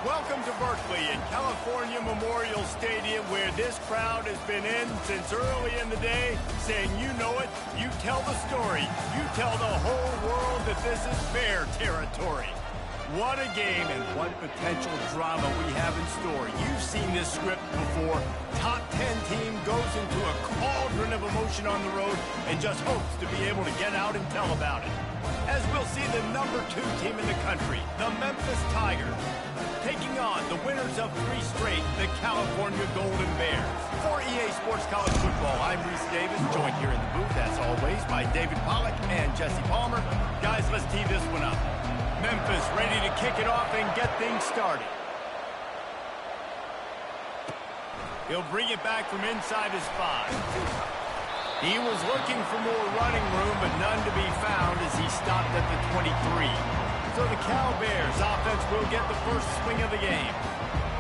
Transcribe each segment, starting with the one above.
Welcome to Berkeley at California Memorial Stadium, where this crowd has been in since early in the day, saying you know it, you tell the story, you tell the whole world that this is Bear territory. What a game and what potential drama we have in store. You've seen this script before. Top 10 team goes into a cauldron of emotion on the road and just hopes to be able to get out and tell about it. As we'll see the number 2 team in the country, the Memphis Tigers, taking on the winners of 3 straight, the California Golden Bears. For EA Sports College Football, I'm Reese Davis, joined here in the booth, as always, by David Pollack and Jesse Palmer. Guys, let's tee this one up. Memphis ready to kick it off and get things started. He'll bring it back from inside his 5. He was looking for more running room, but none to be found as he stopped at the 23. So the Cal Bears offense will get the first swing of the game.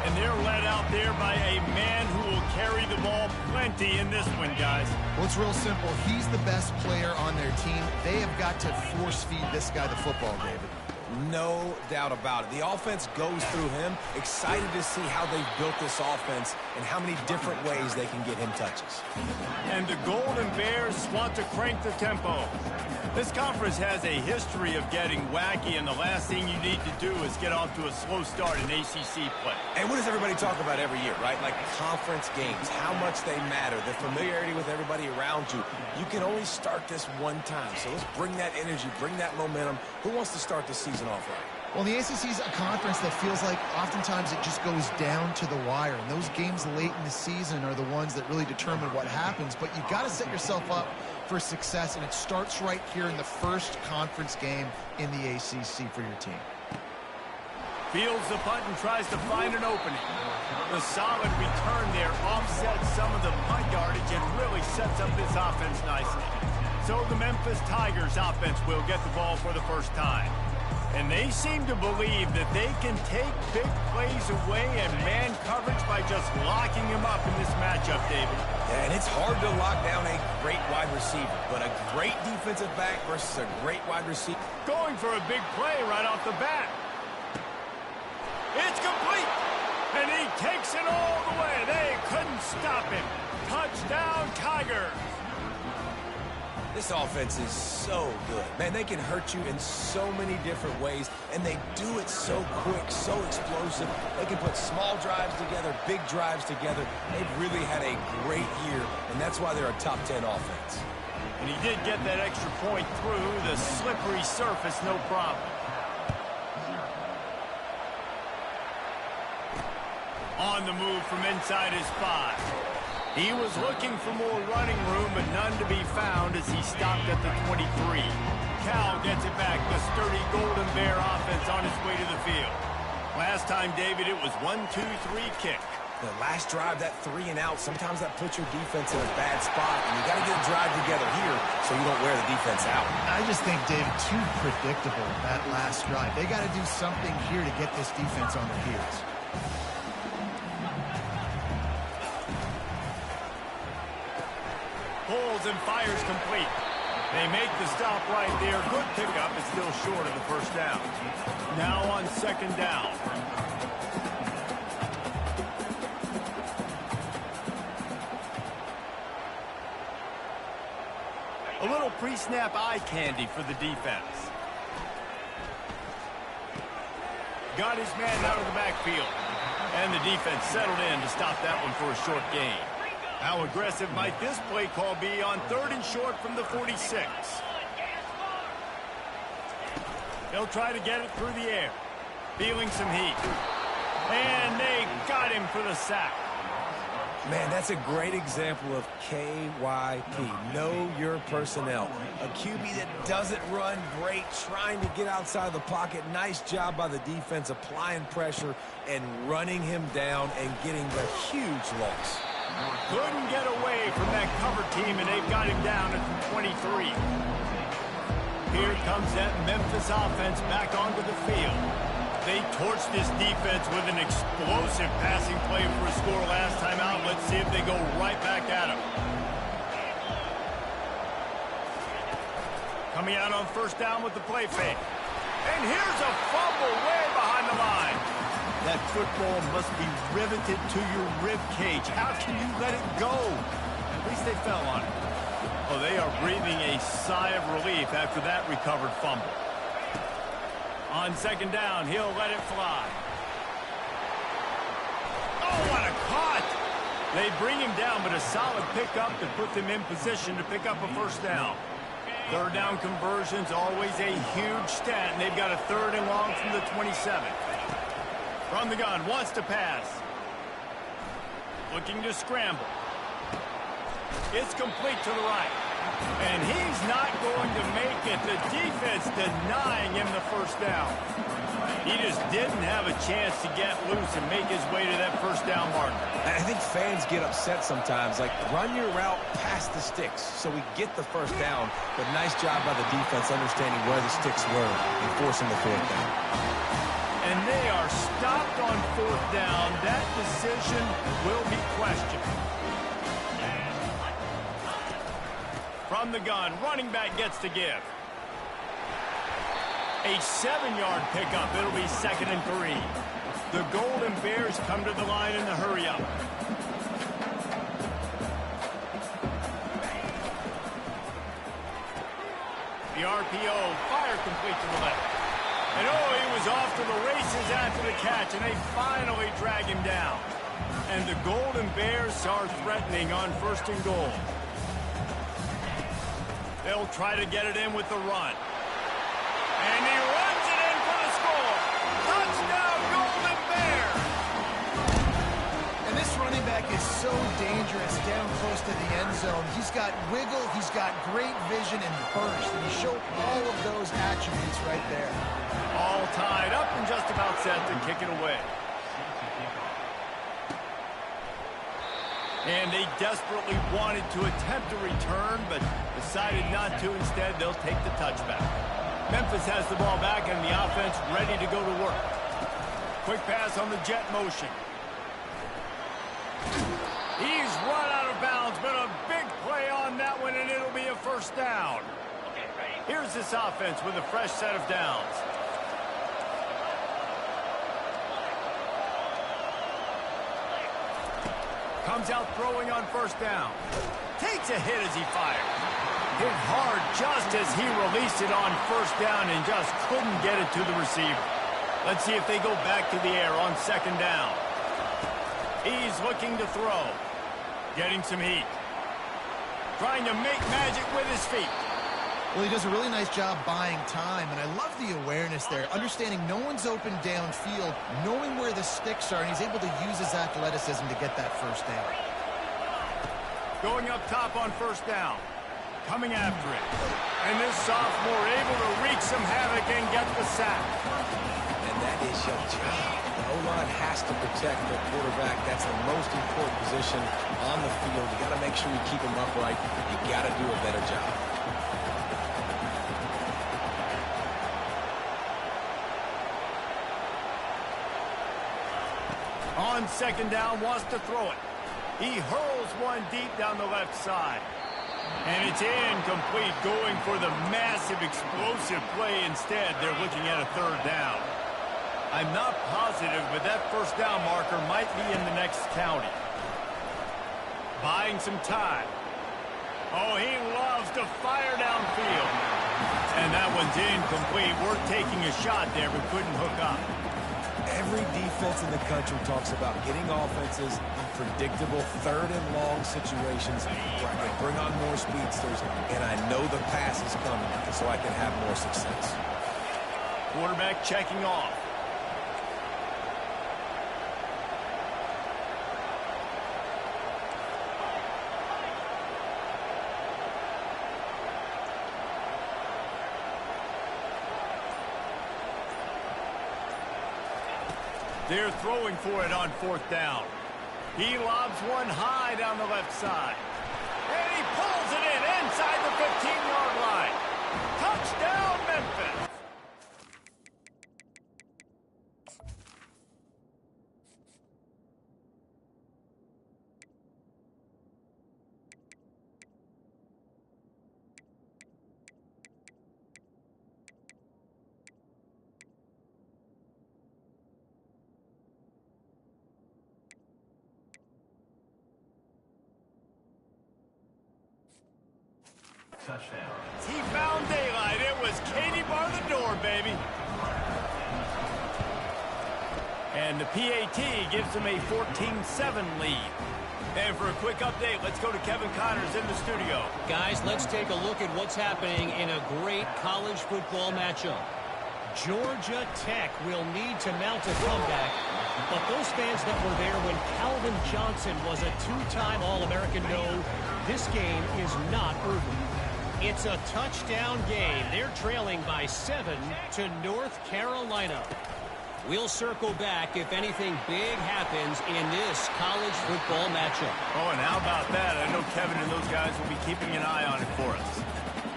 And they're led out there by a man who will carry the ball plenty in this one, guys. Well, it's real simple. He's the best player on their team. They have got to force-feed this guy the football, David. No doubt about it. The offense goes through him. Excited to see how they've built this offense and how many different ways they can get him touches. And the Golden Bears want to crank the tempo. This conference has a history of getting wacky, and the last thing you need to do is get off to a slow start in ACC play. And what does everybody talk about every year, right? Like conference games, how much they matter, the familiarity with everybody around you. You can only start this one time, so let's bring that energy, bring that momentum. Who wants to start the season off right? Well, the ACC is a conference that feels like oftentimes it just goes down to the wire. And those games late in the season are the ones that really determine what happens. But you've got to set yourself up for success, and it starts right here in the first conference game in the ACC for your team. Fields the punt and tries to find an opening. The solid return there offsets some of the punt yardage and really sets up this offense nicely. So the Memphis Tigers offense will get the ball for the first time. And they seem to believe that they can take big plays away and man coverage by just locking him up in this matchup, David. Yeah, and it's hard to lock down a great wide receiver, but a great defensive back versus a great wide receiver. Going for a big play right off the bat. It's complete, and he takes it all the way. They couldn't stop him. Touchdown, Tigers. This offense is so good. Man, they can hurt you in so many different ways, and they do it so quick, so explosive. They can put small drives together, big drives together. They've really had a great year, and that's why they're a top 10 offense. And he did get that extra point through the slippery surface, no problem. On the move from inside his 5. He was looking for more running room, but none to be found as he stopped at the 23. Cal gets it back, the sturdy Golden Bear offense on its way to the field. Last time, David, it was 1-2-3 kick. The last drive, that 3 and out, sometimes that puts your defense in a bad spot, and you got to get a drive together here so you don't wear the defense out. I just think, David, too predictable, that last drive. They got to do something here to get this defense on their heels. Pulls and fires complete. They make the stop right there. Good pickup, but still short of the first down. Now on second down. A little pre-snap eye candy for the defense. Got his man out of the backfield. And the defense settled in to stop that one for a short gain. How aggressive might this play call be on 3rd and short from the 46? He'll try to get it through the air. Feeling some heat. And they got him for the sack. Man, that's a great example of KYP. Know your personnel. A QB that doesn't run great, trying to get outside the pocket. Nice job by the defense applying pressure and running him down and getting the huge loss. Couldn't get away from that cover team, and they've got him down at the 23. Here comes that Memphis offense back onto the field. They torched this defense with an explosive passing play for a score last time out. Let's see if they go right back at him. Coming out on first down with the play fake. And here's a fumble way behind the line. That football must be riveted to your rib cage. How can you let it go? At least they fell on it. Oh, they are breathing a sigh of relief after that recovered fumble. On second down, he'll let it fly. Oh, what a caught! They bring him down, but a solid pickup to put them in position to pick up a first down. Third down conversions, always a huge stat, and they've got a 3rd and long from the 27. From the gun, wants to pass. Looking to scramble. It's complete to the right. And he's not going to make it. The defense denying him the first down. He just didn't have a chance to get loose and make his way to that first down marker. I think fans get upset sometimes. Like, run your route past the sticks so we get the first down. But nice job by the defense understanding where the sticks were and forcing the 4th down. And they are stopped on 4th down. That decision will be questioned. From the gun, running back gets to give. A 7-yard pickup. It'll be 2nd and 3. The Golden Bears come to the line in the hurry-up. The RPO, fire complete to the left. And oh, he was off to the races after the catch, and they finally drag him down. And the Golden Bears are threatening on 1st and goal. They'll try to get it in with the run. And he runs it in for the score. Touchdown, Golden Bears! And this running back is so dangerous down close to the end zone. He's got wiggle, he's got great vision and burst, and he showed all of those attributes right there. All tied up and just about set to kick it away. And they desperately wanted to attempt a return, but decided not to. Instead, they'll take the touchback. Memphis has the ball back and the offense ready to go to work. Quick pass on the jet motion. He's run out of bounds, but a big play on that one, and it'll be a first down. Here's this offense with a fresh set of downs. Comes out throwing on first down. Takes a hit as he fired. Hit hard just as he released it on first down and just couldn't get it to the receiver. Let's see if they go back to the air on 2nd down. He's looking to throw. Getting some heat. Trying to make magic with his feet. Well, he does a really nice job buying time, and I love the awareness there, understanding no one's open downfield, knowing where the sticks are, and he's able to use his athleticism to get that first down. Going up top on first down. Coming after it. And this sophomore able to wreak some havoc and get the sack. And that is your job. The O-line has to protect the quarterback. That's the most important position on the field. You got to make sure you keep him upright. You got to do a better job. On 2nd down, wants to throw it. He hurls one deep down the left side. And it's incomplete, going for the massive explosive play instead. They're looking at a 3rd down. I'm not positive, but that first down marker might be in the next county. Buying some time. Oh, he loves to fire downfield. And that one's incomplete. We're taking a shot there, but couldn't hook up. Every defense in the country talks about getting offenses in predictable 3rd and long situations where I can bring on more speedsters, and I know the pass is coming, so I can have more success. Quarterback checking off. They're throwing for it on 4th down. He lobs one high down the left side. And he pulls it in inside the 15-yard line. Touchdown, Memphis. He found daylight. It was Katie bar the door, baby. And the PAT gives them a 14-7 lead. And for a quick update, let's go to Kevin Connors in the studio. Guys, let's take a look at what's happening in a great college football matchup. Georgia Tech will need to mount a comeback, but those fans that were there when Calvin Johnson was a two-time All-American know this game is not over. It's a touchdown game. They're trailing by 7 to North Carolina. We'll circle back if anything big happens in this college football matchup. Oh, and how about that? I know Kevin and those guys will be keeping an eye on it for us.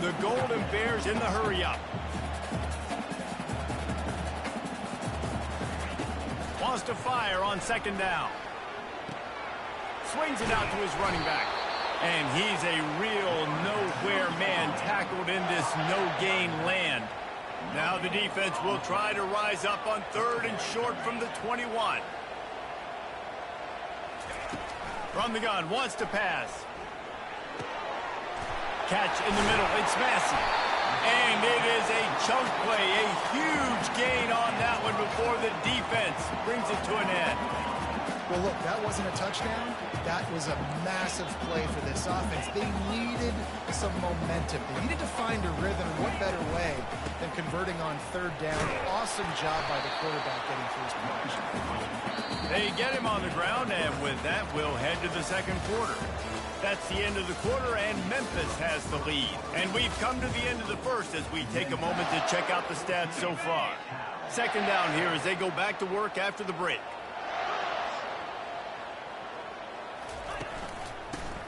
The Golden Bears in the hurry-up. Wants to fire on second down. Swings it out to his running back. And he's a real nowhere man tackled in this no-gain land. Now the defense will try to rise up on 3rd and short from the 21. From the gun, wants to pass. Catch in the middle, it's Massey. And it is a chunk play, a huge gain on that one before the defense brings it to an end. Well, look, that wasn't a touchdown. That was a massive play for this offense. They needed some momentum. They needed to find a rhythm. And what better way than converting on 3rd down? Awesome job by the quarterback getting first possession. They get him on the ground, and with that, we'll head to the second quarter. That's the end of the quarter, and Memphis has the lead. And we've come to the end of the first as we take a moment to check out the stats so far. Second down here as they go back to work after the break.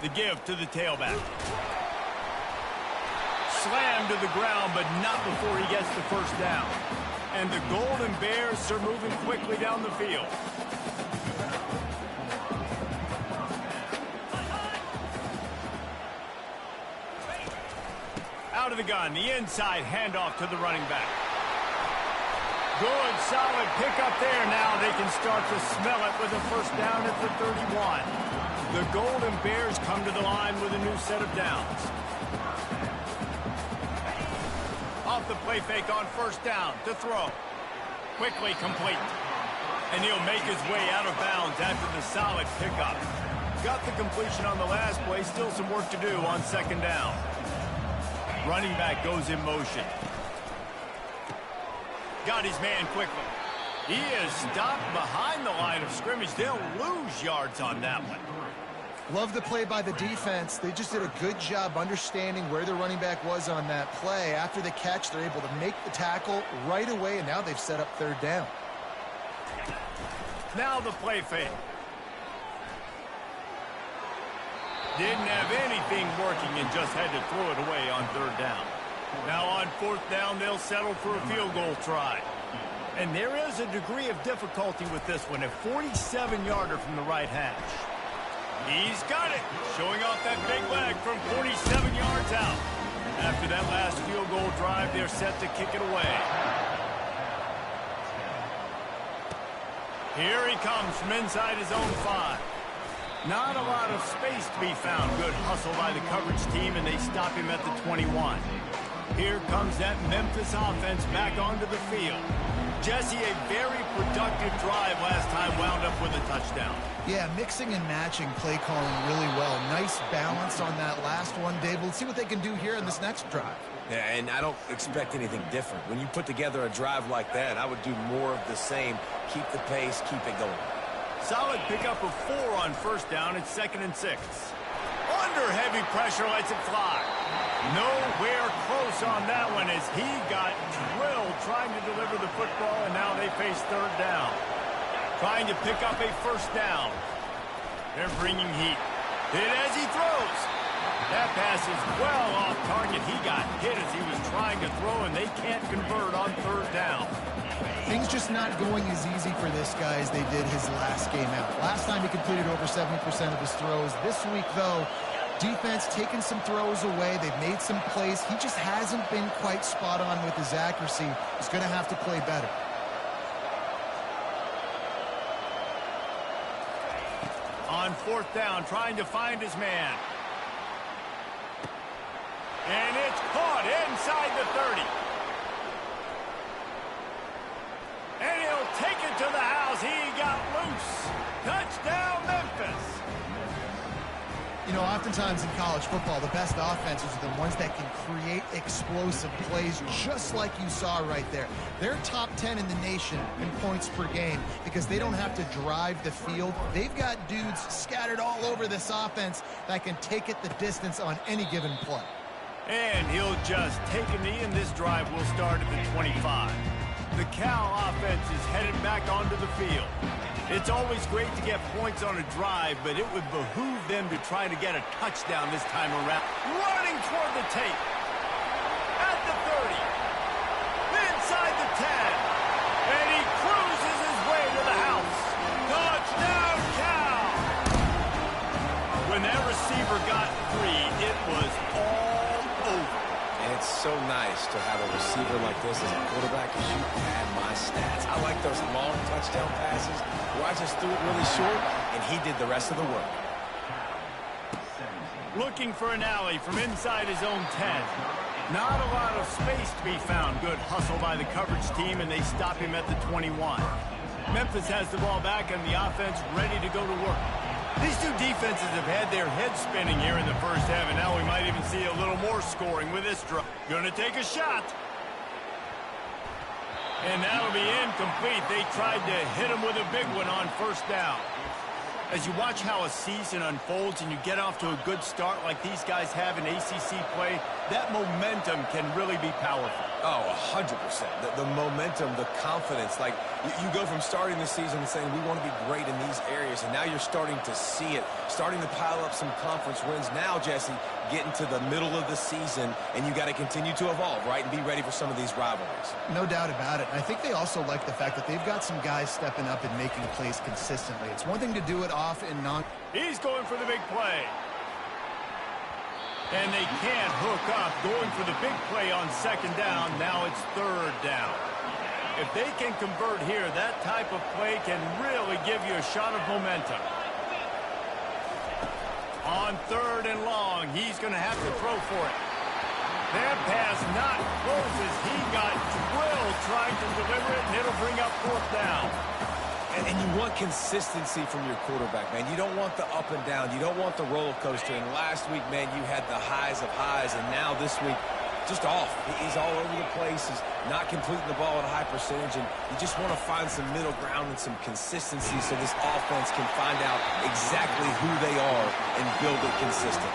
The give to the tailback. Slammed to the ground, but not before he gets the first down. And the Golden Bears are moving quickly down the field. Out of the gun, the inside handoff to the running back. Good, solid pickup there. Now they can start to smell it with a first down at the 31. The Golden Bears come to the line with a new set of downs. Off the play fake on first down to throw. Quickly complete. And he'll make his way out of bounds after the solid pickup. Got the completion on the last play. Still some work to do on second down. Running back goes in motion. Got his man quickly. He is stopped behind the line of scrimmage. They'll lose yards on that one. Love the play by the defense. They just did a good job understanding where the running back was on that play. After the catch, they're able to make the tackle right away, and now they've set up 3rd down. Now the play fake. Didn't have anything working and just had to throw it away on 3rd down. Now on 4th down, they'll settle for a field goal try. And there is a degree of difficulty with this one, a 47-yarder from the right hash. He's got it, showing off that big leg from 47 yards out. After that last field goal drive, they're set to kick it away. Here he comes from inside his own 5. Not a lot of space to be found. Good hustle by the coverage team, and they stop him at the 21. Here comes that Memphis offense back onto the field. Jesse, a very productive drive last time, wound up with a touchdown. Yeah, mixing and matching play calling really well. Nice balance on that last one, Dave. We'll see what they can do here in this next drive. Yeah, and I don't expect anything different. When you put together a drive like that, I would do more of the same. Keep the pace, keep it going. Solid pickup of 4 on first down. It's 2nd and 6. Under heavy pressure, lets it fly. Nowhere close on that one as he got drilled trying to deliver the football, and now they face 3rd down. Trying to pick up a first down. They're bringing heat. Hit as he throws. That pass is well off target. He got hit as he was trying to throw, and they can't convert on 3rd down. Things just not going as easy for this guy as they did his last game out. Last time he completed over 70% of his throws. This week, though, defense taking some throws away. They've made some plays. He just hasn't been quite spot on with his accuracy. He's going to have to play better. On 4th down, trying to find his man. And inside the 30. And he'll take it to the house. He got loose. Touchdown, Memphis. You know, oftentimes in college football, the best offenses are the ones that can create explosive plays, just like you saw right there. They're top 10 in the nation in points per game because they don't have to drive the field. They've got dudes scattered all over this offense that can take it the distance on any given play. And he'll just take a knee, and this drive will start at the 25. The Cal offense is headed back onto the field. It's always great to get points on a drive, but it would behoove them to try to get a touchdown this time around. Running toward the tape. At the 30. Inside the 10. And he cruises his way to the house. Touchdown, Cal! When that receiver got free, it was all over. And it's so nice to have a receiver like this as a quarterback because you pad my stats. I like those long touchdown passes where I just threw it really short, and he did the rest of the work. Looking for an alley from inside his own 10. Not a lot of space to be found. Good hustle by the coverage team, and they stop him at the 21. Memphis has the ball back, and the offense ready to go to work. These two defenses have had their heads spinning here in the first half, and now we might even see a little more scoring with this drive. Gonna take a shot. And that'll be incomplete. They tried to hit him with a big one on first down. As you watch how a season unfolds and you get off to a good start like these guys have in ACC play, that momentum can really be powerful. Oh, 100%. The momentum, the confidence. Like, you go from starting the season and saying, we want to be great in these areas, and now you're starting to see it, starting to pile up some conference wins. Now, Jesse, getting to the middle of the season, and you got to continue to evolve, right, and be ready for some of these rivalries. No doubt about it. And I think they also like the fact that they've got some guys stepping up and making plays consistently. It's one thing to do it off and non. He's going for the big play. And they can't hook up, going for the big play on second down. Now it's third down. If they can convert here, that type of play can really give you a shot of momentum. On third and long, he's going to have to throw for it. That pass not close as he got drilled trying to deliver it, and it'll bring up fourth down. And you want consistency from your quarterback, man. You don't want the up and down. You don't want the roller coaster. And last week, man, you had the highs of highs. And now this week, just off. He's all over the place. He's not completing the ball at a high percentage. And you just want to find some middle ground and some consistency so this offense can find out exactly who they are and build it consistent.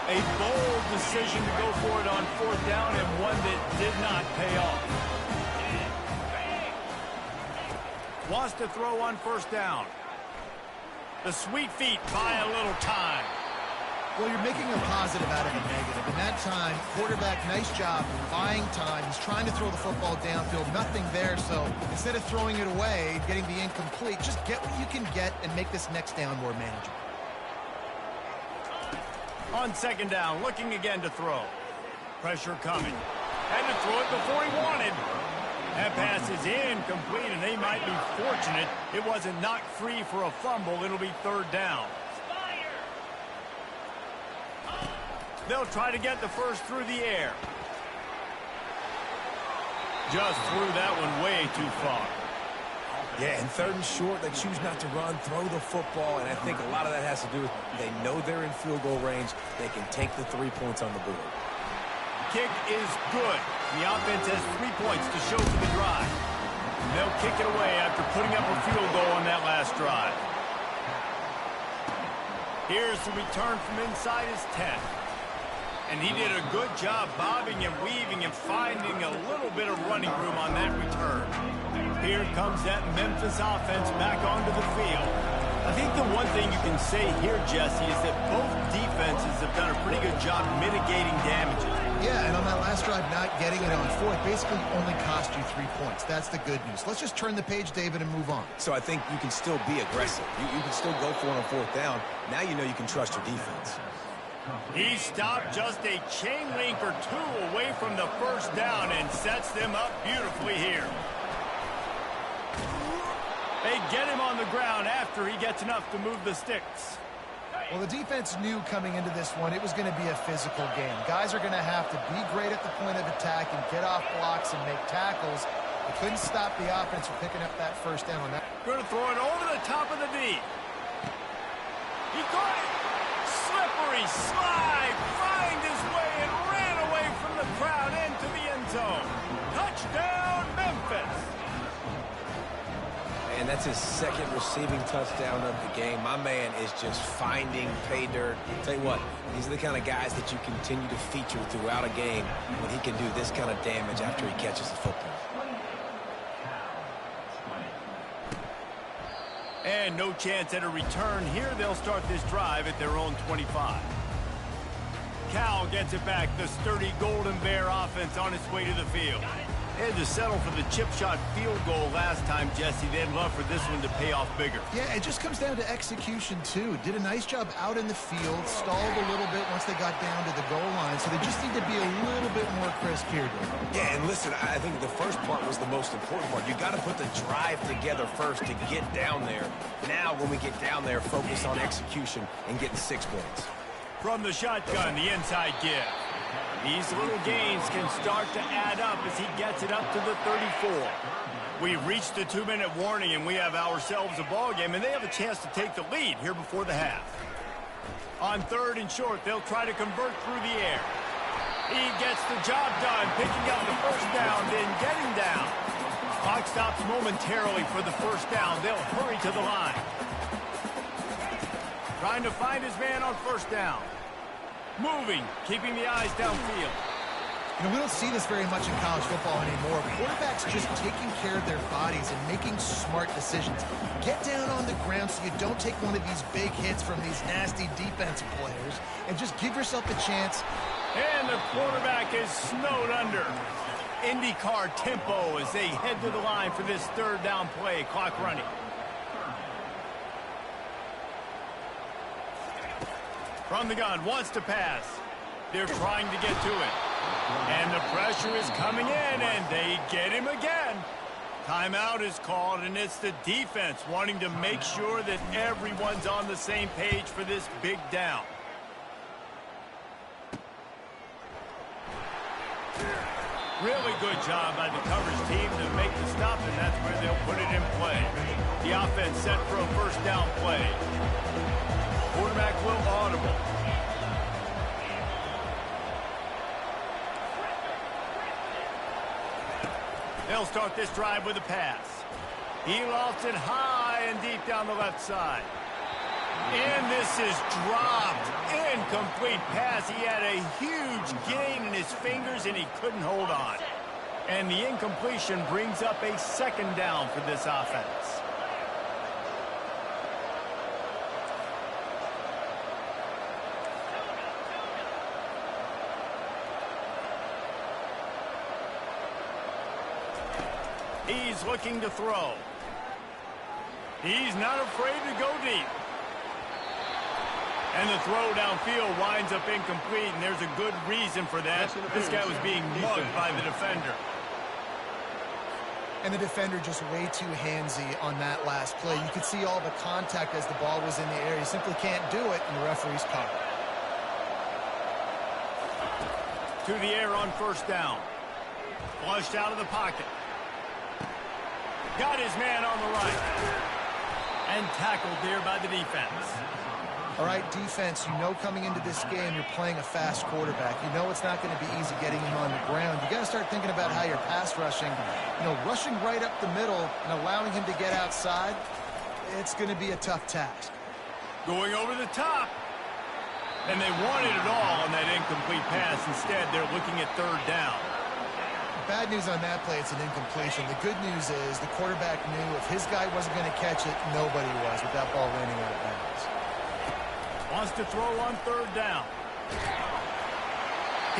A bold decision to go for it on fourth down, and one that did not pay off. Wants to throw on first down. The sweet feet buy a little time. Well, you're making a positive out of a negative. In that time, quarterback, nice job buying time. He's trying to throw the football downfield. Nothing there, so instead of throwing it away, getting the incomplete, just get what you can get and make this next down more manageable. On second down, looking again to throw. Pressure coming. Had to throw it before he wanted. That pass is incomplete, and they might be fortunate it wasn't knocked free for a fumble. It'll be third down. They'll try to get the first through the air. Just threw that one way too far. Yeah, and third and short, they choose not to run, throw the football, and I think a lot of that has to do with they know they're in field goal range. They can take the 3 points on the board. Kick is good. The offense has 3 points to show for the drive. They'll kick it away after putting up a field goal on that last drive. Here's the return from inside his 10. And he did a good job bobbing and weaving and finding a little bit of running room on that return. Here comes that Memphis offense back onto the field. I think the one thing you can say here, Jesse, is that both defenses have done a pretty good job mitigating damages. Yeah, and on that last drive, not getting it on fourth basically only cost you 3 points. That's the good news. Let's just turn the page, David, and move on. So I think you can still be aggressive. You can still go for it on fourth down. Now you know you can trust your defense. He stopped just a chain link or two away from the first down and sets them up beautifully here. They get him on the ground after he gets enough to move the sticks. Well, the defense knew coming into this one it was going to be a physical game. Guys are going to have to be great at the point of attack and get off blocks and make tackles. They couldn't stop the offense from picking up that first down on that. Going to throw it over the top of the D. He got it. Slippery slide. Find his way and ran away from the crowd into the end zone. Touchdown, Memphis. And that's his second receiving touchdown of the game. My man is just finding pay dirt. Tell you what, these are the kind of guys that you continue to feature throughout a game when he can do this kind of damage after he catches the football. And no chance at a return here. They'll start this drive at their own 25. Cal gets it back. The sturdy Golden Bear offense on its way to the field. They had to settle for the chip shot field goal last time, Jesse. They'd love for this one to pay off bigger. Yeah, it just comes down to execution, too. Did a nice job out in the field, stalled a little bit once they got down to the goal line, so they just need to be a little bit more crisp here, Dave. Yeah, and listen, I think the first part was the most important part. You got to put the drive together first to get down there. Now, when we get down there, focus on execution and getting 6 points. From the shotgun, the inside give. These little gains can start to add up as he gets it up to the 34. We've reached the 2-minute warning, and we have ourselves a ball game, and they have a chance to take the lead here before the half. On 3rd and short, they'll try to convert through the air. He gets the job done, picking up the first down, then getting down. Clock stops momentarily for the first down. They'll hurry to the line. Trying to find his man on first down. Moving, keeping the eyes downfield. You know, we don't see this very much in college football anymore. Quarterbacks just taking care of their bodies and making smart decisions. Get down on the ground so you don't take one of these big hits from these nasty defensive players and just give yourself a chance. And the quarterback is snowed under. IndyCar tempo as they head to the line for this 3rd down play. Clock running. From the gun, wants to pass. They're trying to get to it. And the pressure is coming in, and they get him again. Timeout is called, and it's the defense wanting to make sure that everyone's on the same page for this big down. Really good job by the coverage team to make the stop, and that's where they'll put it in play. The offense set for a first down play. Quarterback will audible. They'll start this drive with a pass. He lofts it high and deep down the left side. And this is dropped. Incomplete pass. He had a huge gain in his fingers, and he couldn't hold on. And the incompletion brings up a 2nd down for this offense. He's looking to throw. He's not afraid to go deep. And the throw downfield winds up incomplete, and there's a good reason for that. This guy was being mugged by the defender. And the defender just way too handsy on that last play. You could see all the contact as the ball was in the air. You simply can't do it, and the referee's caught it. To the air on first down. Flushed out of the pocket. Got his man on the right. And tackled there by the defense. All right, defense, you know coming into this game you're playing a fast quarterback. You know it's not going to be easy getting him on the ground. You got to start thinking about how you're pass rushing. You know, rushing right up the middle and allowing him to get outside, it's going to be a tough task. Going over the top. And they wanted it all on that incomplete pass. Instead, they're looking at 3rd down. Bad news on that play, it's an incompletion. The good news is the quarterback knew if his guy wasn't going to catch it, nobody was with that ball landing out of bounds. Wants to throw on 3rd down.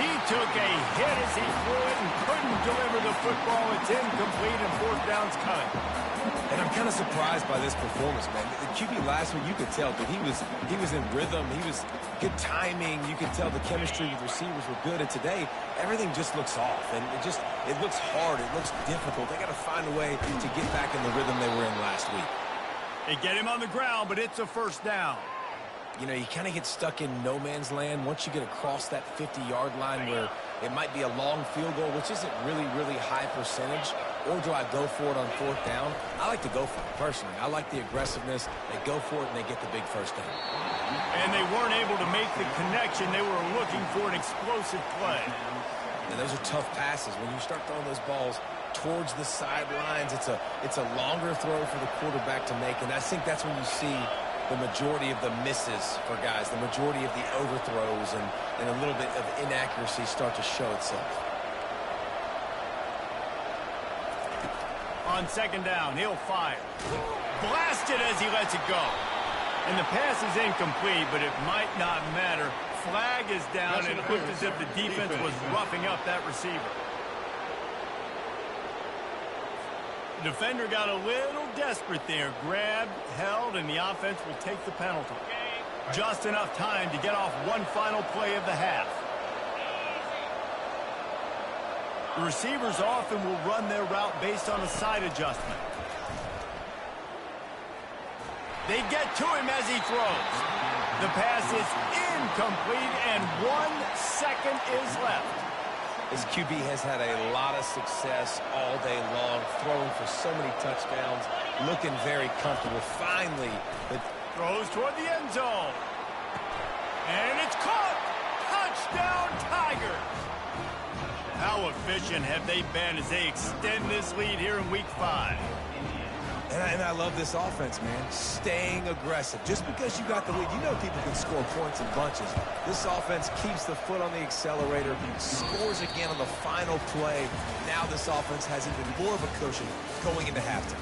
He took a hit as he threw it and couldn't deliver the football. It's incomplete and 4th down's coming. And I'm kind of surprised by this performance, man. The QB last week, you could tell, but he was in rhythm. He was good timing. You could tell the chemistry with receivers were good. And today, everything just looks off. And it looks hard. It looks difficult. They got to find a way to get back in the rhythm they were in last week. They get him on the ground, but it's a 1st down. You know, you kind of get stuck in no man's land once you get across that 50-yard line where it might be a long field goal, which isn't really high percentage. Or do I go for it on fourth down? I like to go for it, personally. I like the aggressiveness. They go for it, and they get the big first down. And they weren't able to make the connection. They were looking for an explosive play. And those are tough passes. When you start throwing those balls towards the sidelines, it's a longer throw for the quarterback to make. And I think that's when you see the majority of the misses for guys, the majority of the overthrows, and a little bit of inaccuracy start to show itself. On second down, he'll fire. Blasted as he lets it go. And the pass is incomplete, but it might not matter. Flag is down, and it looked as if the defense was roughing up that receiver. The defender got a little desperate there. Grabbed, held, and the offense will take the penalty. Just enough time to get off one final play of the half. The receivers often will run their route based on a side adjustment. They get to him as he throws. The pass is incomplete, and 1 second is left. His QB has had a lot of success all day long, throwing for so many touchdowns, looking very comfortable. Finally, the throws toward the end zone. And it's caught! Touchdown, Tigers! How efficient have they been as they extend this lead here in Week 5? And I love this offense, man. Staying aggressive. Just because you got the lead, you know people can score points in bunches. This offense keeps the foot on the accelerator, scores again on the final play. Now this offense has even more of a cushion going into halftime.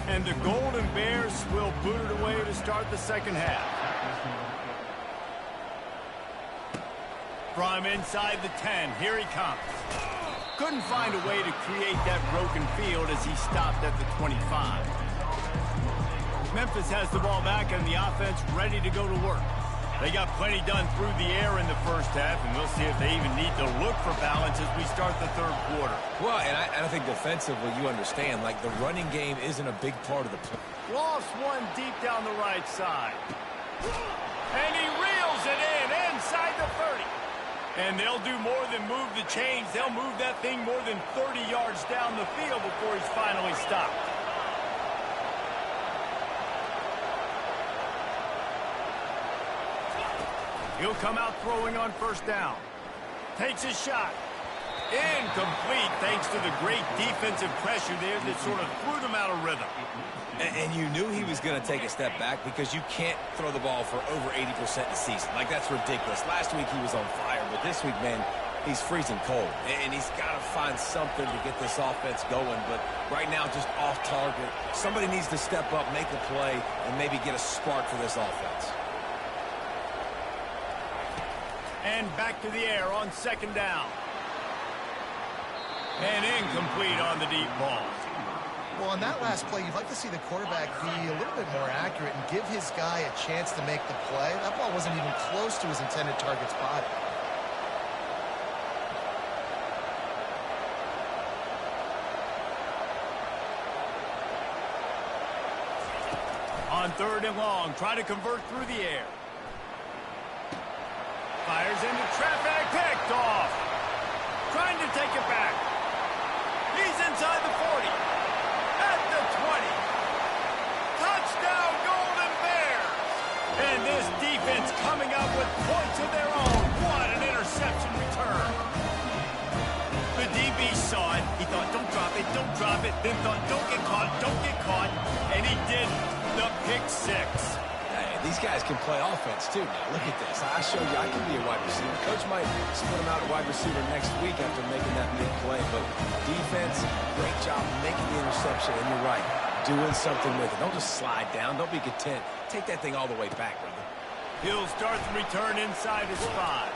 And the Golden Bears will boot it away to start the second half. From inside the 10, here he comes. Couldn't find a way to create that broken field as he stopped at the 25. Memphis has the ball back and the offense ready to go to work. They got plenty done through the air in the first half, and we'll see if they even need to look for balance as we start the third quarter. Well, and I think defensively, you understand, like the running game isn't a big part of the play. Lost one deep down the right side. And he reels it in inside the 30. And they'll do more than move the chains. They'll move that thing more than 30 yards down the field before he's finally stopped. He'll come out throwing on first down. Takes a shot. Incomplete thanks to the great defensive pressure there that sort of threw them out of rhythm. And you knew he was going to take a step back because you can't throw the ball for over 80% of the season. Like, that's ridiculous. Last week he was on fire, but this week, man, he's freezing cold. And he's got to find something to get this offense going. But right now, just off target. Somebody needs to step up, make a play, and maybe get a spark for this offense. And back to the air on second down. And incomplete on the deep ball. Well, on that last play, you'd like to see the quarterback be a little bit more accurate and give his guy a chance to make the play. That ball wasn't even close to his intended target's body. On third and long, try to convert through the air. Fires into traffic, picked off. Trying to take it back. He's inside the 40. At the 20. Touchdown, Golden Bears. And this defense coming up with points of their own. What an interception return. The DB saw it. He thought, don't drop it, don't drop it. Then thought, don't get caught, don't get caught. And he did the pick six. Hey, these guys can play offense, too. Now, look at this. I showed you I can be a wide receiver. Coach might split him out at wide receiver next week after making that big play. But defense, great job making the interception. And you're right, doing something with it. Don't just slide down. Don't be content. Take that thing all the way back, brother. He'll start the return inside his 5.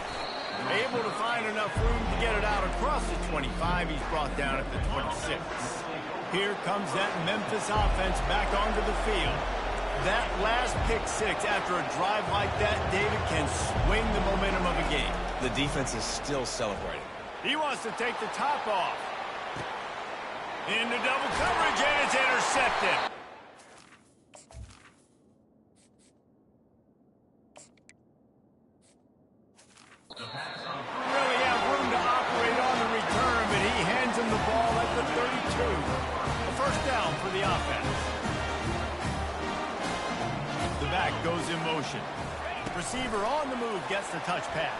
Able to find enough room to get it out across the 25. He's brought down at the 26. Here comes that Memphis offense back onto the field. That last pick six after a drive like that, David, can swing the momentum of a game. The defense is still celebrating. He wants to take the top off. Into double coverage, and it's intercepted. goes in motion. Receiver on the move gets the touch pass.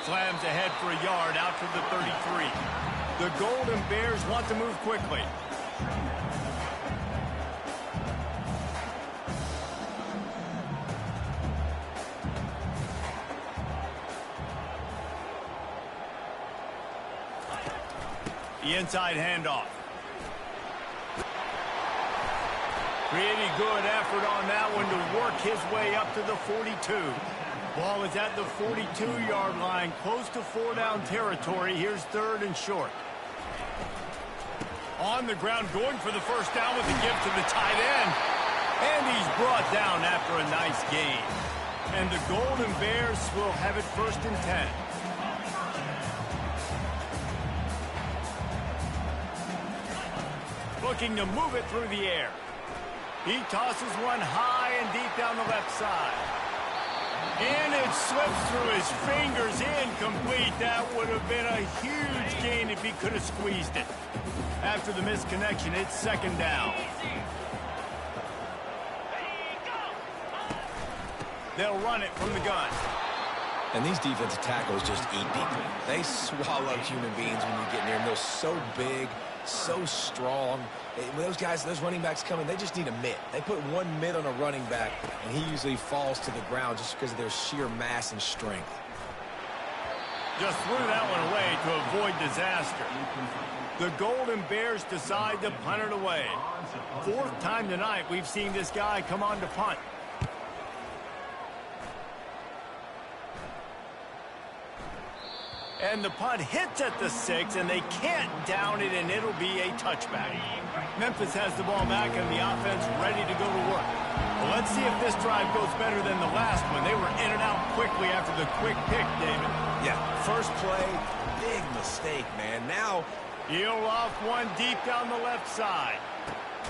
Slams ahead for a yard out to the 33. The Golden Bears want to move quickly. The inside handoff. Pretty good effort on that one to work his way up to the 42. Ball is at the 42-yard line, close to 4-down territory. Here's 3rd and short. On the ground, going for the first down with the give to the tight end. And he's brought down after a nice gain. And the Golden Bears will have it 1st and 10. Looking to move it through the air. He tosses one high and deep down the left side. And it slips through his fingers, incomplete. That would have been a huge gain if he could have squeezed it. After the misconnection, it's 2nd down. They'll run it from the gun. And these defensive tackles just eat people. They swallow human beings when you get near them. They're so big, so strong. When those guys, those running backs come in, they just need a mitt. They put one mitt on a running back, and he usually falls to the ground just because of their sheer mass and strength. Just threw that one away to avoid disaster. The Golden Bears decide to punt it away. 4th time tonight we've seen this guy come on to punt. And the punt hits at the 6, and they can't down it, and it'll be a touchback. Memphis has the ball back, and the offense ready to go to work. Well, let's see if this drive goes better than the last one. They were in and out quickly after the quick pick, David. Yeah, first play, big mistake, man. Now, he'll off one deep down the left side.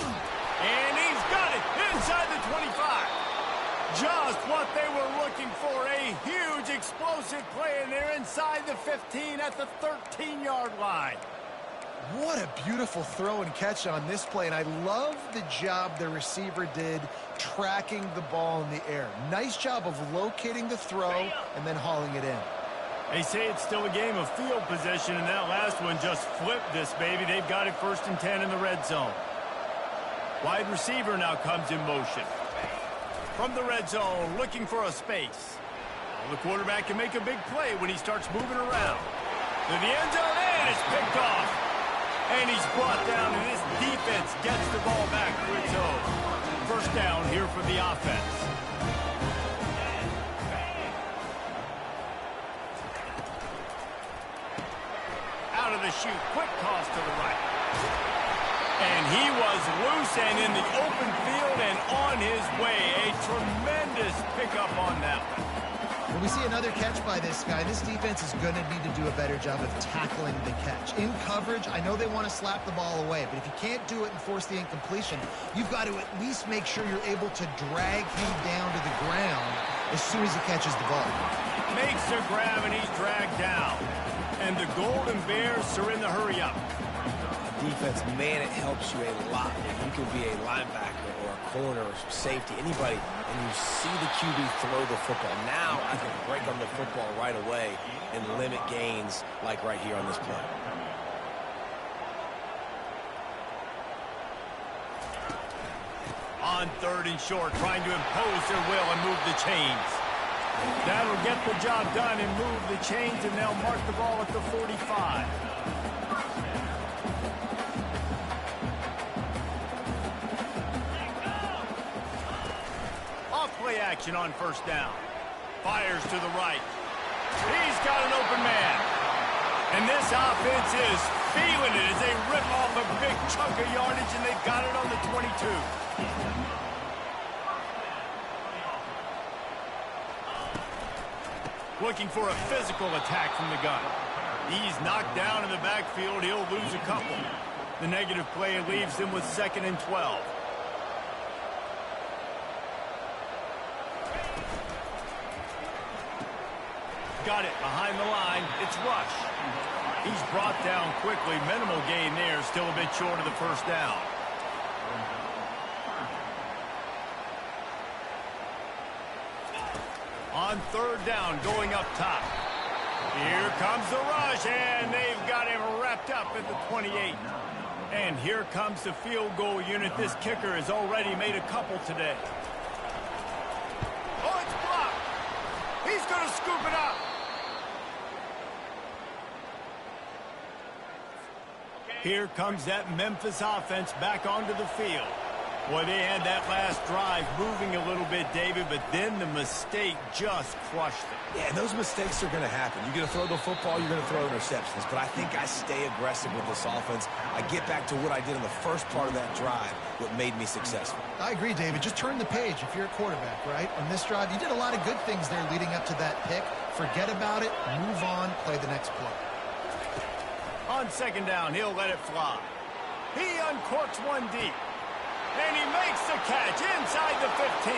And he's got it inside the 25. Just what they were looking for, a huge explosive play, and they're inside the 15 at the 13-yard line. What a beautiful throw and catch on this play, and I love the job the receiver did tracking the ball in the air. Nice job of locating the throw and then hauling it in. They say it's still a game of field position, and that last one just flipped this baby. They've got it 1st and 10 in the red zone. Wide receiver now comes in motion. From the red zone, looking for a space. Well, the quarterback can make a big play when he starts moving around. To the end zone, and it's picked off. And he's brought down, and this defense gets the ball back to its own. 1st down here for the offense. Out of the chute, quick toss to the right. And he was loose and in the open field and on his way. A tremendous pickup on that one. When we see another catch by this guy, this defense is going to need to do a better job of tackling the catch. In coverage, I know they want to slap the ball away, but if you can't do it and force the incompletion, you've got to at least make sure you're able to drag him down to the ground as soon as he catches the ball. Makes the grab, and he's dragged down. And the Golden Bears are in the hurry-up. Defense, man, it helps you a lot. You can be a linebacker or a corner or safety, anybody, and you see the QB throw the football. Now I can break on the football right away and limit gains like right here on this play. On 3rd and short, trying to impose their will and move the chains. That'll get the job done and move the chains, and they'll mark the ball at the 45. Play action on 1st down. Fires to the right. He's got an open man. And this offense is feeling it as they rip off a big chunk of yardage, and they've got it on the 22. Looking for a physical attack from the gun. He's knocked down in the backfield. He'll lose a couple. The negative play leaves him with 2nd and 12. Got it behind the line. It's Rush. He's brought down quickly. Minimal gain there. Still a bit short of the 1st down. on third down going up top. Here comes the rush, and they've got him wrapped up at the 28. And here comes the field goal unit. This kicker has already made a couple today. Oh, it's blocked. He's going to scoop it up. Here comes that Memphis offense back onto the field. Boy, they had that last drive moving a little bit, David, but then the mistake just crushed them. Yeah, and those mistakes are going to happen. You're going to throw the football, you're going to throw interceptions. But I think I stay aggressive with this offense. I get back to what I did in the first part of that drive, what made me successful. I agree, David. Just turn the page if you're a quarterback, right? On this drive, you did a lot of good things there leading up to that pick. Forget about it, move on, play the next play. On second down, he'll let it fly. He uncorks one deep. And he makes the catch inside the 15.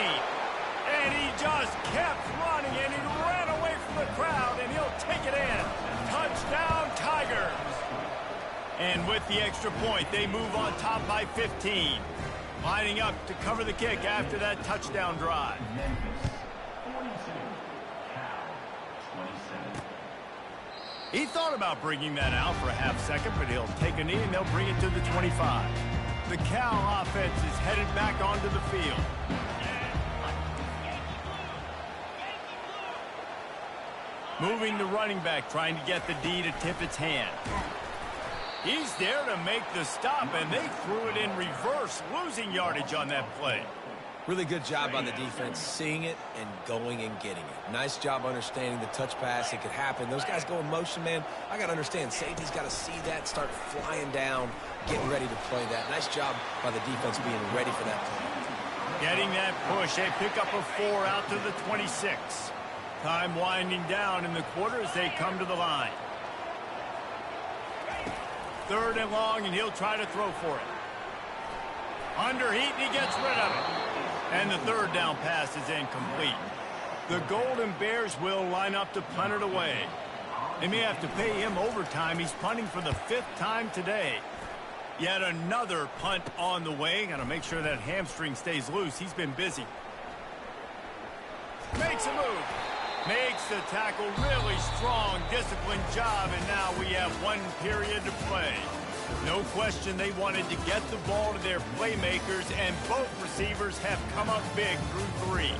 And he just kept running, and he ran away from the crowd, and he'll take it in. Touchdown, Tigers. And with the extra point, they move on top by 15. Lining up to cover the kick after that touchdown drive. He thought about bringing that out for a half second, but he'll take a knee, and they'll bring it to the 25. The Cal offense is headed back onto the field. Moving the running back, trying to get the D to tip its hand. He's there to make the stop, and they threw it in reverse, losing yardage on that play. Really good job by the defense, seeing it and going and getting it. Nice job understanding the touch pass. It could happen. Those guys go in motion, man. I got to understand. Safety's got to see that, start flying down, getting ready to play that. Nice job by the defense being ready for that play. Getting that push. They pick up a 4 out to the 26. Time winding down in the quarter as they come to the line. Third and long, and he'll try to throw for it. Under heat, and he gets rid of it. And the third down pass is incomplete. The Golden Bears will line up to punt it away. They may have to pay him overtime. He's punting for the 5th time today. Yet another punt on the way. Got to make sure that hamstring stays loose. He's been busy. Makes a move. Makes the tackle. Really strong, disciplined job. And now we have 1 period to play. No question they wanted to get the ball to their playmakers, and both receivers have come up big through 3.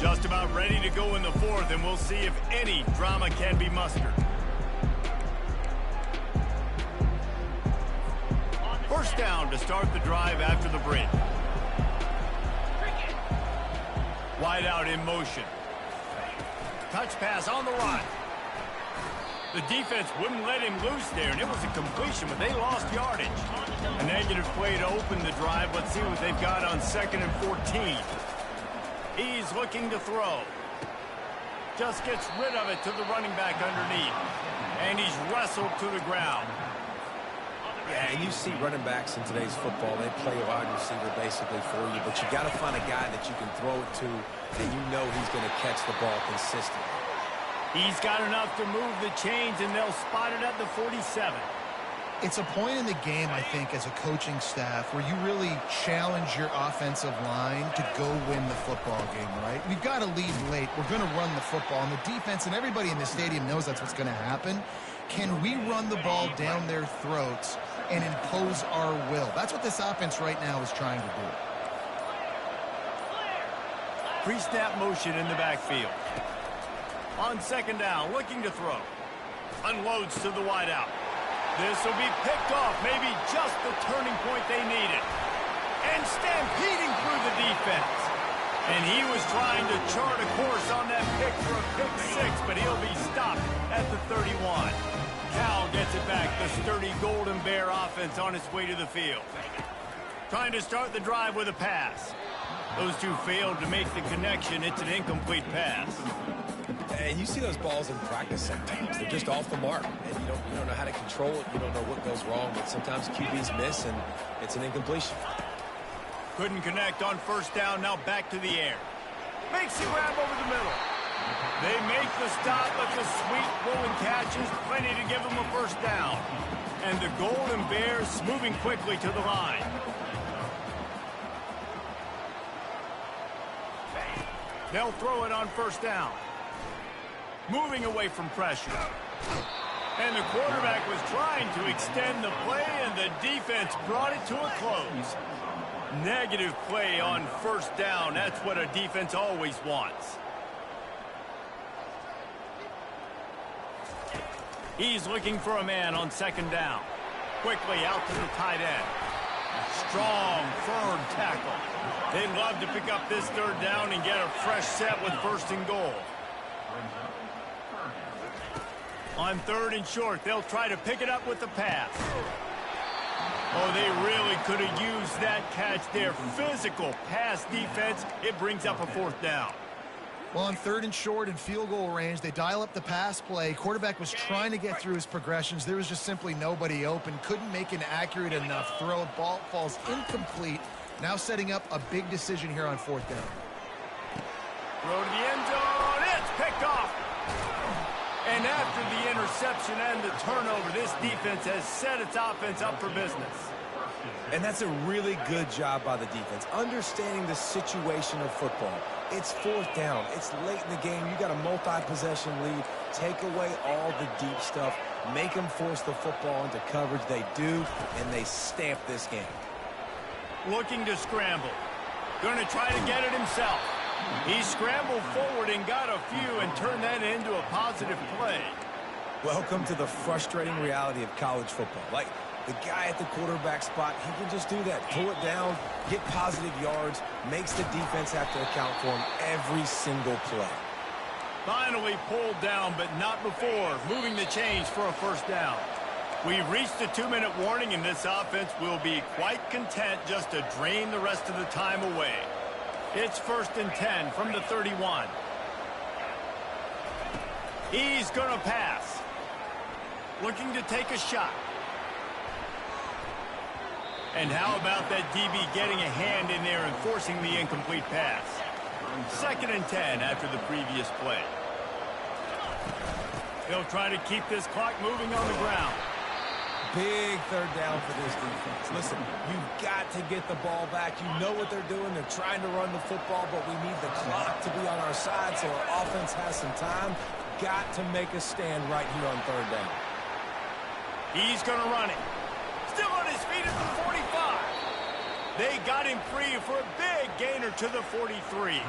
Just about ready to go in the 4th, and we'll see if any drama can be mustered. First down to start the drive after the break. Wide out in motion. Touch pass on the run. The defense wouldn't let him loose there, and it was a completion, but they lost yardage. A negative play to open the drive. Let's see what they've got on 2nd and 14. He's looking to throw. Just gets rid of it to the running back underneath. And he's wrestled to the ground. Yeah, and you see running backs in today's football, they play a wide receiver basically for you, but you got to find a guy that you can throw it to, and you know he's going to catch the ball consistently. He's got enough to move the chains, and they'll spot it at the 47. It's a point in the game, I think, as a coaching staff where you really challenge your offensive line to go win the football game, right? We've got to lead late. We're going to run the football, and the defense and everybody in the stadium knows that's what's going to happen. Can we run the ball down their throats and impose our will? That's what this offense right now is trying to do. Pre-snap motion in the backfield. On 2nd down, looking to throw. Unloads to the wideout. This will be picked off, maybe just the turning point they needed. And stampeding through the defense. And he was trying to chart a course on that pick for a pick 6, but he'll be stopped at the 31. Cal gets it back, the sturdy Golden Bear offense on its way to the field. Trying to start the drive with a pass. Those two failed to make the connection. It's an incomplete pass. And you see those balls in practice sometimes. They're just off the mark. And you don't know how to control it. You don't know what goes wrong. But sometimes QBs miss, and it's an incompletion. Couldn't connect on 1st down. Now back to the air. Makes the grab over the middle. They make the stop, but the sweet rolling catch is plenty to give them a 1st down. And the Golden Bears moving quickly to the line. They'll throw it on first down. Moving away from pressure. And the quarterback was trying to extend the play, and the defense brought it to a close. Negative play on first down. That's what a defense always wants. He's looking for a man on second down. Quickly out to the tight end. Strong, firm tackle. They'd love to pick up this third down and get a fresh set with first and goal. On third and short, they'll try to pick it up with the pass. Oh, they really could have used that catch there. Physical pass defense. It brings up a fourth down. Well, on third and short and field goal range, they dial up the pass play. Quarterback was trying to get through his progressions. There was just simply nobody open. Couldn't make an accurate enough throw. Ball falls incomplete. Now setting up a big decision here on fourth down. Throw to the end zone. It's picked off. And after the interception and the turnover, this defense has set its offense up for business. And that's a really good job by the defense, understanding the situation of football. It's fourth down. It's late in the game. You got a multi-possession lead. Take away all the deep stuff. Make them force the football into coverage. They do, and they stamp this game. Looking to scramble. Going to try to get it himself. He scrambled forward and got a few and turned that into a positive play. Welcome to the frustrating reality of college football. Like, the guy at the quarterback spot, he can just do that. Pull it down, get positive yards, makes the defense have to account for him every single play. Finally pulled down, but not before. Moving the chains for a first down. We've reached the 2-minute warning, and this offense will be quite content just to drain the rest of the time away. It's first and 10 from the 31. He's going to pass. Looking to take a shot. And how about that DB getting a hand in there and forcing the incomplete pass? Second and 10 after the previous play. They'll try to keep this clock moving on the ground. Big third down for this defense. Listen, you've got to get the ball back. You know what they're doing. They're trying to run the football, but we need the clock to be on our side so our offense has some time. Got to make a stand right here on third down. He's going to run it. Still on his feet at the 45. They got him free for a big gainer to the 43.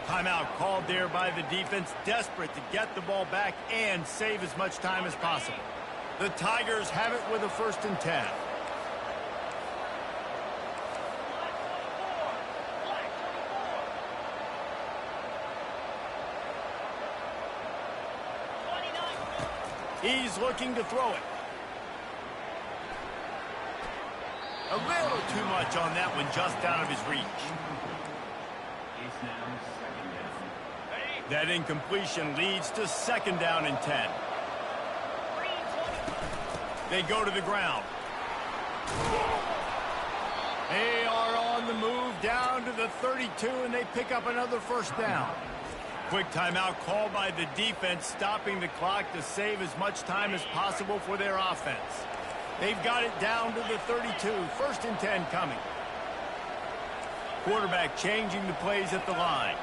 Timeout called there by the defense, desperate to get the ball back and save as much time as possible. The Tigers have it with a first and 10. He's looking to throw it. A little too much on that one, just out of his reach. That incompletion leads to second down and 10. They go to the ground. They are on the move down to the 32, and they pick up another first down. Quick timeout called by the defense, stopping the clock to save as much time as possible for their offense. They've got it down to the 32. First and 10 coming. Quarterback changing the plays at the line.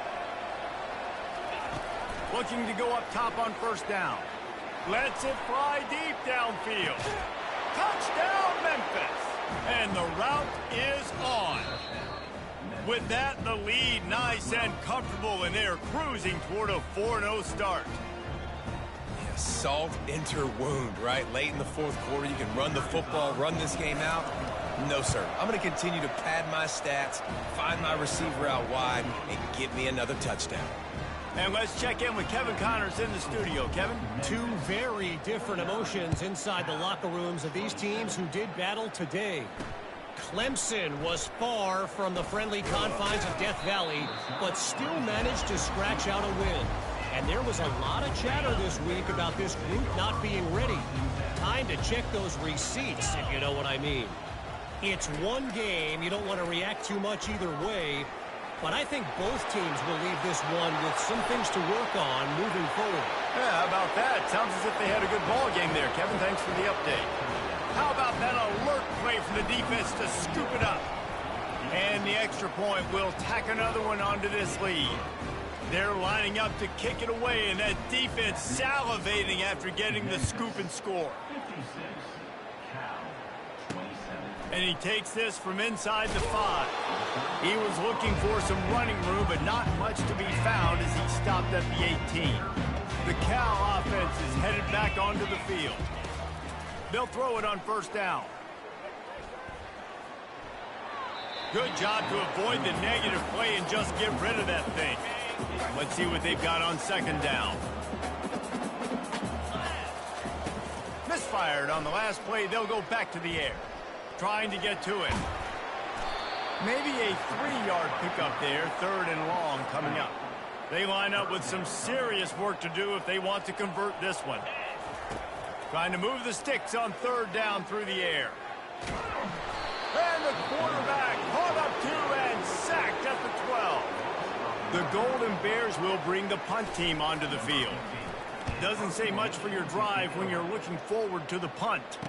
Looking to go up top on first down. Lets it fly deep downfield. Touchdown, Memphis. And the route is on. With that, the lead nice and comfortable, and they're cruising toward a 4-0 start. Yeah, salt enter wound, right? Late in the fourth quarter, you can run the football, run this game out. No, sir. I'm going to continue to pad my stats, find my receiver out wide, and get me another touchdown. And let's check in with Kevin Connors in the studio. Kevin? Two very different emotions inside the locker rooms of these teams who did battle today. Clemson was far from the friendly confines of Death Valley, but still managed to scratch out a win. And there was a lot of chatter this week about this group not being ready. Time to check those receipts, if you know what I mean. It's one game. You don't want to react too much either way. But I think both teams will leave this one with some things to work on moving forward. Yeah, how about that? Sounds as if they had a good ball game there, Kevin. Thanks for the update. How about that alert play from the defense to scoop it up? And the extra point will tack another one onto this lead. They're lining up to kick it away, and that defense salivating after getting the scoop and score. And he takes this from inside the 5. He was looking for some running room, but not much to be found as he stopped at the 18. The Cal offense is headed back onto the field. They'll throw it on first down. Good job to avoid the negative play and just get rid of that thing. Let's see what they've got on second down. Misfired on the last play. They'll go back to the air, trying to get to it. Maybe a 3-yard pickup there, 3rd and long coming up. They line up with some serious work to do if they want to convert this one. Trying to move the sticks on 3rd down through the air. And the quarterback caught up to and sacked at the 12. The Golden Bears will bring the punt team onto the field. Doesn't say much for your drive when you're looking forward to the punt.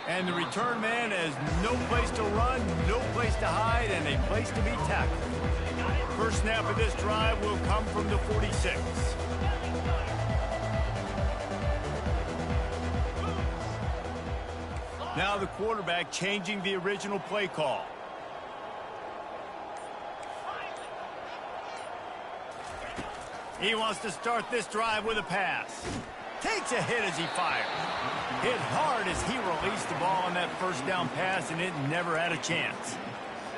And the return man has no place to run, no place to hide, and a place to be tackled. First snap of this drive will come from the 46. Now the quarterback changing the original play call. He wants to start this drive with a pass. Takes a hit as he fires. Hit hard as he released the ball on that first down pass, and it never had a chance.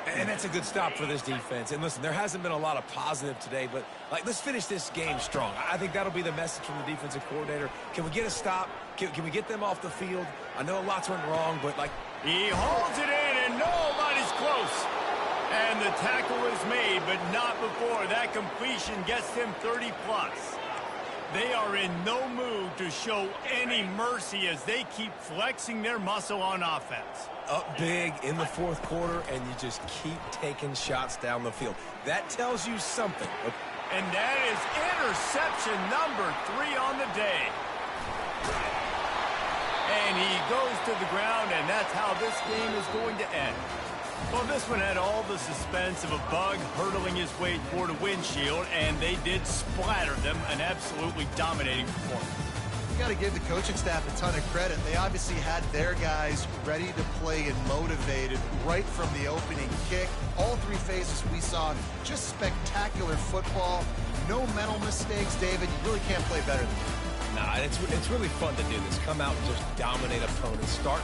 And that's a good stop for this defense. And listen, there hasn't been a lot of positive today, but let's finish this game strong. I think that'll be the message from the defensive coordinator. Can we get a stop? Can we get them off the field? I know lots went wrong, but he holds it in, and nobody's close. And the tackle is made, but not before that completion gets them 30-plus. They are in no mood to show any mercy as they keep flexing their muscle on offense. Up big in the 4th quarter, and you just keep taking shots down the field. That tells you something. And that is interception number 3 on the day. And he goes to the ground, and that's how this game is going to end. Well, this one had all the suspense of a bug hurtling his way toward a windshield, and they did splatter them, an absolutely dominating performance. You got to give the coaching staff a ton of credit. They obviously had their guys ready to play and motivated right from the opening kick. All 3 phases we saw, just spectacular football. No mental mistakes, David. You really can't play better than that. Nah, it's really fun to do this. Come out and just dominate opponents. Start